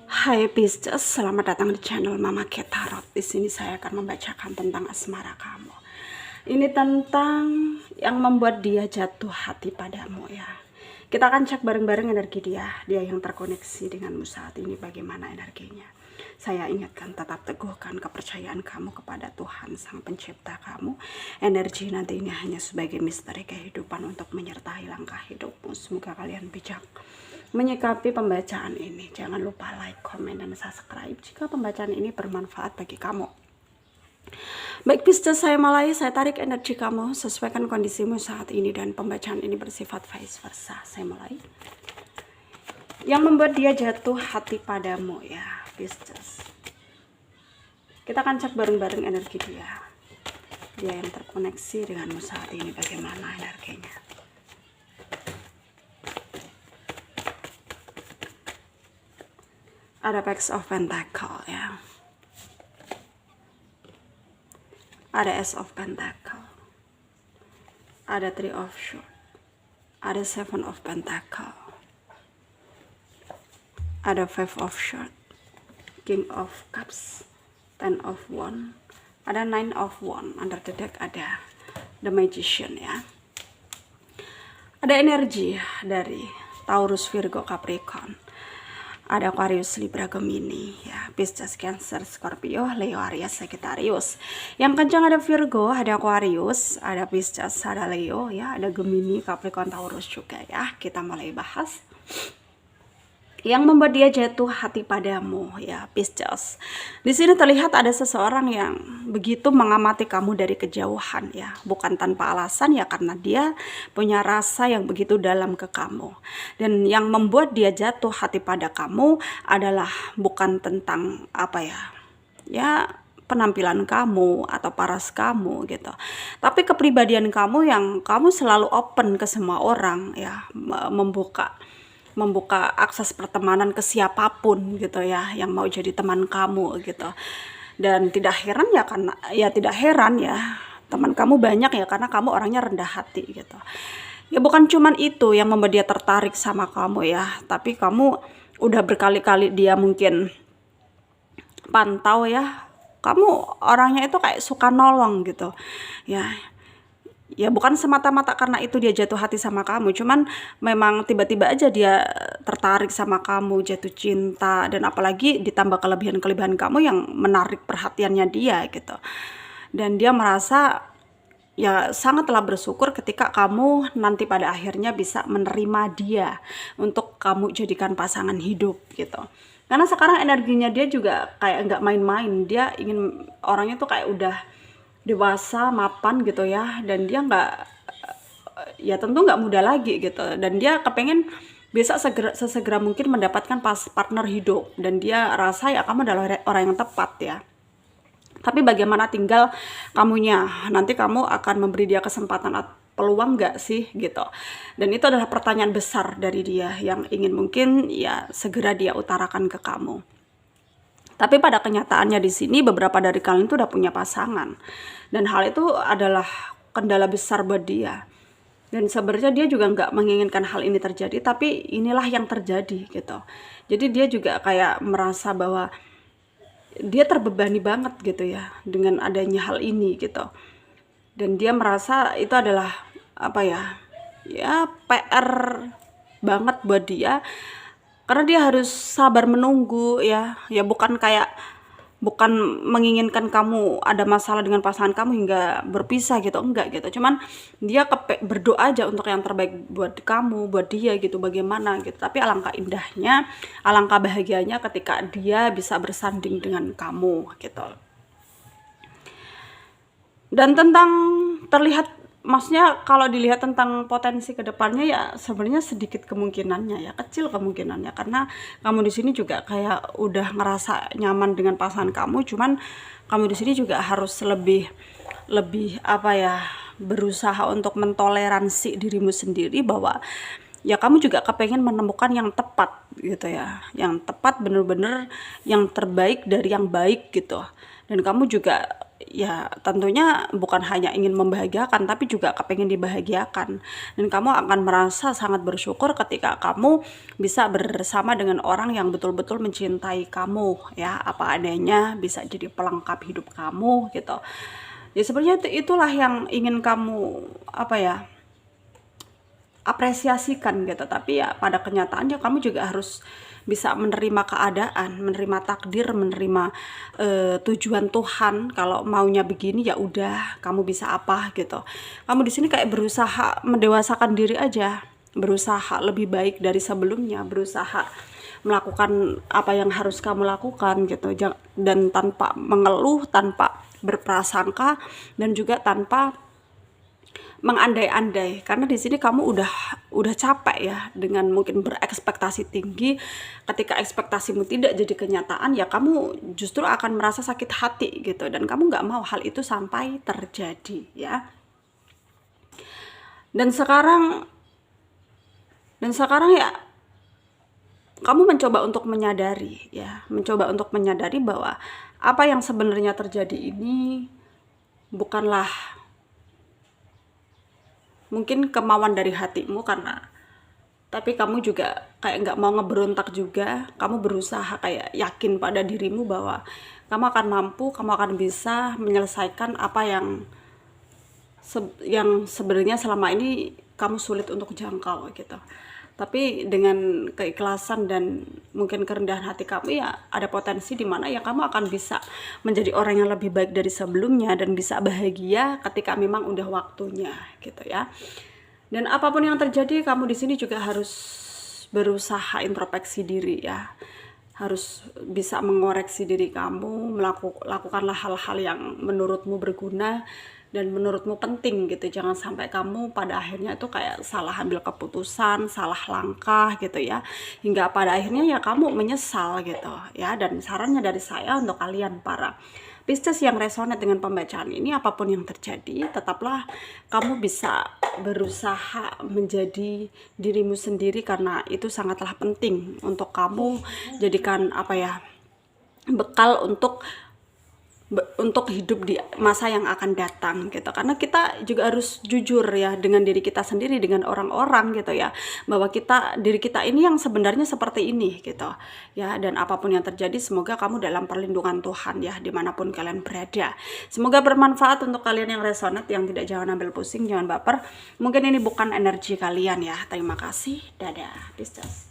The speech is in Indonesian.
Hai Pisces, selamat datang di channel Mama Cat Tarot. Di sini saya akan membacakan tentang asmara kamu. Ini tentang yang membuat dia jatuh hati padamu ya. Kita akan cek bareng-bareng energi dia yang terkoneksi denganmu saat ini, bagaimana energinya. Saya ingatkan, tetap teguhkan kepercayaan kamu kepada Tuhan Sang Pencipta kamu. Energi nanti ini hanya sebagai misteri kehidupan untuk menyertai langkah hidupmu. Semoga kalian bijak menyikapi pembacaan ini. Jangan lupa like, komen, dan subscribe jika pembacaan ini bermanfaat bagi kamu. Baik Pisces, saya mulai. Saya tarik energi kamu, sesuaikan kondisimu saat ini, dan pembacaan ini bersifat vice versa. Saya mulai. Yang membuat dia jatuh hati padamu ya Pisces. Kita akan cek bareng-bareng energi dia yang terkoneksi denganmu saat ini, bagaimana energinya. Ada Page of Pentacle ya. Ada Ace of Pentacle. Ada Three of Swords. Ada Seven of Pentacle. Ada Five of Swords. King of Cups. Ten of Wands. Ada Nine of Wands. Under the deck ada The Magician ya. Ada energi dari Taurus, Virgo, Capricorn. Ada Aquarius, Libra, Gemini ya, Pisces, Cancer, Scorpio, Leo, Aries, Sagittarius. Yang kencang ada Virgo, ada Aquarius, ada Pisces, ada Leo ya, ada Gemini, Capricorn, Taurus juga ya. Kita mulai bahas yang membuat dia jatuh hati padamu ya Pisces. Di sini terlihat ada seseorang yang begitu mengamati kamu dari kejauhan ya, bukan tanpa alasan ya, karena dia punya rasa yang begitu dalam ke kamu. Dan yang membuat dia jatuh hati pada kamu adalah bukan tentang apa ya penampilan kamu atau paras kamu gitu, tapi kepribadian kamu yang kamu selalu open ke semua orang ya, membuka akses pertemanan ke siapapun gitu ya, yang mau jadi teman kamu gitu. Dan tidak heran ya, karena ya tidak heran ya teman kamu banyak ya, karena kamu orangnya rendah hati gitu. Ya bukan cuman itu yang membuat dia tertarik sama kamu ya, tapi kamu udah berkali-kali dia mungkin pantau ya, kamu orangnya itu kayak suka nolong gitu ya. Ya bukan semata-mata karena itu dia jatuh hati sama kamu, cuman memang tiba-tiba aja dia tertarik sama kamu, jatuh cinta, dan apalagi ditambah kelebihan-kelebihan kamu yang menarik perhatiannya dia gitu. Dan dia merasa ya sangatlah bersyukur ketika kamu nanti pada akhirnya bisa menerima dia untuk kamu jadikan pasangan hidup gitu. Karena sekarang energinya dia juga kayak nggak main-main, dia ingin orangnya tuh kayak udah dewasa, mapan gitu ya, dan dia nggak ya tentu nggak muda lagi gitu, dan dia kepengen bisa sesegera mungkin mendapatkan partner hidup, dan dia rasa ya kamu adalah orang yang tepat ya. Tapi bagaimana tinggal kamunya, nanti kamu akan memberi dia kesempatan atau peluang nggak sih gitu. Dan itu adalah pertanyaan besar dari dia yang ingin mungkin ya segera dia utarakan ke kamu. Tapi pada kenyataannya di sini beberapa dari kalian itu udah punya pasangan, dan hal itu adalah kendala besar buat dia. Dan sebenarnya dia juga nggak menginginkan hal ini terjadi, tapi inilah yang terjadi gitu. Jadi dia juga kayak merasa bahwa dia terbebani banget gitu ya dengan adanya hal ini gitu. Dan dia merasa itu adalah apa ya PR banget buat dia, karena dia harus sabar menunggu ya bukan menginginkan kamu ada masalah dengan pasangan kamu hingga berpisah gitu, enggak gitu, cuman dia berdoa aja untuk yang terbaik buat kamu, buat dia gitu, bagaimana gitu. Tapi alangkah indahnya, alangkah bahagianya ketika dia bisa bersanding dengan kamu gitu. Dan tentang terlihat, maksudnya kalau dilihat tentang potensi kedepannya ya sebenarnya sedikit kemungkinannya ya, kecil kemungkinannya, karena kamu di sini juga kayak udah ngerasa nyaman dengan pasangan kamu, cuman kamu di sini juga harus lebih apa ya, berusaha untuk mentoleransi dirimu sendiri bahwa ya kamu juga kepengen menemukan yang tepat gitu ya, yang tepat bener-bener yang terbaik dari yang baik gitu. Dan kamu juga ya tentunya bukan hanya ingin membahagiakan tapi juga kepengen dibahagiakan, dan kamu akan merasa sangat bersyukur ketika kamu bisa bersama dengan orang yang betul-betul mencintai kamu ya apa adanya, bisa jadi pelengkap hidup kamu gitu. Ya sebenarnya itulah yang ingin kamu apa ya apresiasikan gitu, tapi ya pada kenyataannya kamu juga harus bisa menerima keadaan, menerima takdir, menerima tujuan Tuhan. Kalau maunya begini ya udah, kamu bisa apa gitu. Kamu di sini kayak berusaha mendewasakan diri aja, berusaha lebih baik dari sebelumnya, berusaha melakukan apa yang harus kamu lakukan gitu, dan tanpa mengeluh, tanpa berprasangka, dan juga tanpa mengandai-andai, karena di sini kamu udah capek ya dengan mungkin berekspektasi tinggi. Ketika ekspektasimu tidak jadi kenyataan ya kamu justru akan merasa sakit hati gitu, dan kamu nggak mau hal itu sampai terjadi ya. Dan sekarang ya kamu mencoba untuk menyadari ya, mencoba untuk menyadari bahwa apa yang sebenarnya terjadi ini bukanlah mungkin kemauan dari hatimu, tapi kamu juga kayak nggak mau ngeberontak juga. Kamu berusaha kayak yakin pada dirimu bahwa kamu akan mampu, kamu akan bisa menyelesaikan apa yang sebenarnya selama ini kamu sulit untuk jangkau gitu. Tapi dengan keikhlasan dan mungkin kerendahan hati kamu ya ada potensi di mana ya kamu akan bisa menjadi orang yang lebih baik dari sebelumnya dan bisa bahagia ketika memang udah waktunya gitu ya. Dan apapun yang terjadi kamu di sini juga harus berusaha introspeksi diri ya. Harus bisa mengoreksi diri kamu, lakukanlah hal-hal yang menurutmu berguna dan menurutmu penting gitu. Jangan sampai kamu pada akhirnya itu kayak salah ambil keputusan, salah langkah gitu ya, hingga pada akhirnya ya kamu menyesal gitu ya. Dan sarannya dari saya untuk kalian para Pisces yang resonate dengan pembacaan ini, apapun yang terjadi tetaplah kamu bisa berusaha menjadi dirimu sendiri, karena itu sangatlah penting untuk kamu jadikan apa ya bekal untuk hidup di masa yang akan datang gitu. Karena kita juga harus jujur ya dengan diri kita sendiri, dengan orang-orang gitu ya, bahwa diri kita ini yang sebenarnya seperti ini gitu ya. Dan apapun yang terjadi semoga kamu dalam perlindungan Tuhan ya dimanapun kalian berada. Semoga bermanfaat untuk kalian yang resonate, yang tidak jangan ambil pusing, jangan baper. Mungkin ini bukan energi kalian ya. Terima kasih, dadah Pisces.